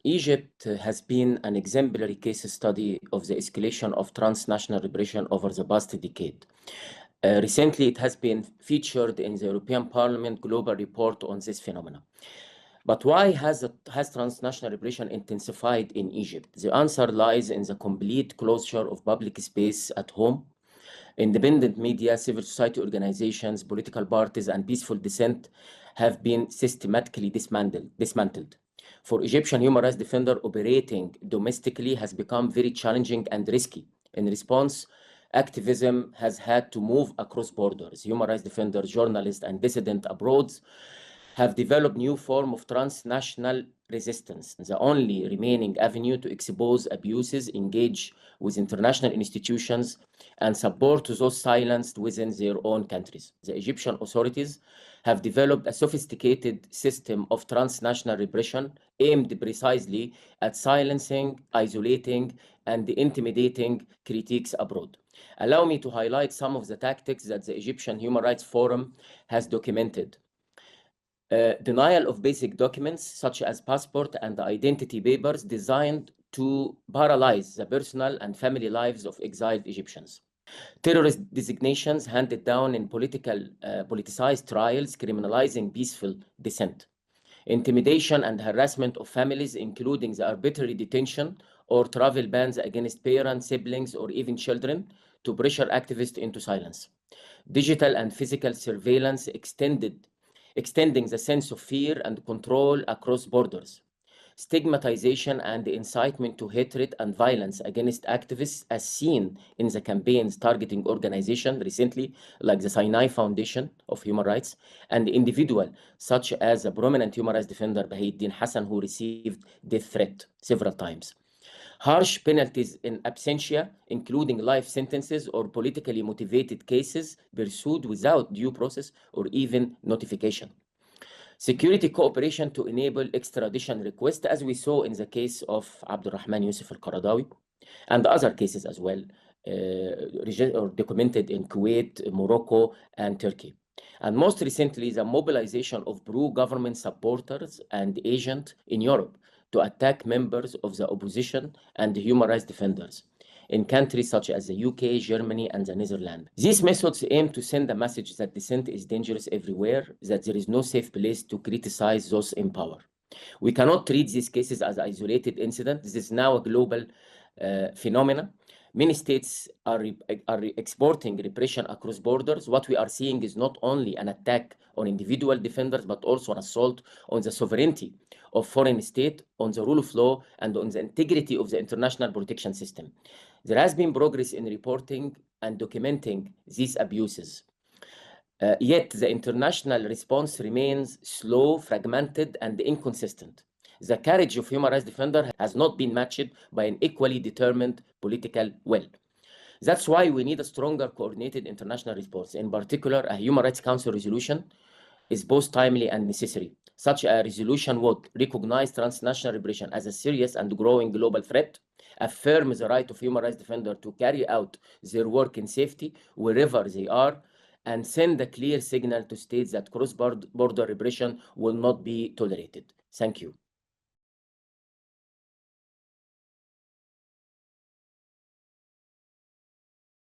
Egypt has been an exemplary case study of the escalation of transnational repression over the past decade. Recently, it has been featured in the European Parliament Global Report on this phenomenon. But why has transnational repression intensified in Egypt? The answer lies in the complete closure of public space at home. Independent media, civil society organizations, political parties, and peaceful dissent have been systematically dismantled. For Egyptian human rights defenders, operating domestically has become very challenging and risky. In response, activism has had to move across borders. Human rights defenders, journalists, and dissidents abroad have developed new form of transnational resistance, the only remaining avenue to expose abuses, engage with international institutions, and support those silenced within their own countries. The Egyptian authorities have developed a sophisticated system of transnational repression aimed precisely at silencing, isolating, and intimidating critiques abroad. Allow me to highlight some of the tactics that the Egyptian Human Rights Forum has documented. Denial of basic documents such as passport and identity papers designed to paralyze the personal and family lives of exiled Egyptians. Terrorist designations handed down in politicized trials criminalizing peaceful dissent. Intimidation and harassment of families, including the arbitrary detention or travel bans against parents, siblings, or even children to pressure activists into silence. Digital and physical surveillance extending the sense of fear and control across borders. Stigmatization and incitement to hatred and violence against activists, as seen in the campaigns targeting organizations recently, like the Sinai Foundation of Human Rights, and individuals such as the prominent human rights defender Bahauddin Hassan, who received death threat several times. Harsh penalties in absentia, including life sentences or politically motivated cases pursued without due process or even notification. Security cooperation to enable extradition requests, as we saw in the case of Abdulrahman Yusuf al-Qaradawi, and other cases as well, documented in Kuwait, Morocco, and Turkey. And most recently, the mobilization of pro-government supporters and agents in Europe to attack members of the opposition and human rights defenders in countries such as the UK, Germany, and the Netherlands. These methods aim to send a message that dissent is dangerous everywhere, that there is no safe place to criticize those in power. We cannot treat these cases as isolated incidents. This is now a global phenomenon. Many states are exporting repression across borders. What we are seeing is not only an attack on individual defenders, but also an assault on the sovereignty of foreign state, on the rule of law, and on the integrity of the international protection system. There has been progress in reporting and documenting these abuses. Yet the international response remains slow, fragmented, and inconsistent. The courage of human rights defenders has not been matched by an equally determined political will. That's why we need a stronger coordinated international response. In particular, a Human Rights Council resolution is both timely and necessary. Such a resolution would recognize transnational repression as a serious and growing global threat, affirm the right of human rights defenders to carry out their work in safety wherever they are, and send a clear signal to states that cross-border repression will not be tolerated. Thank you.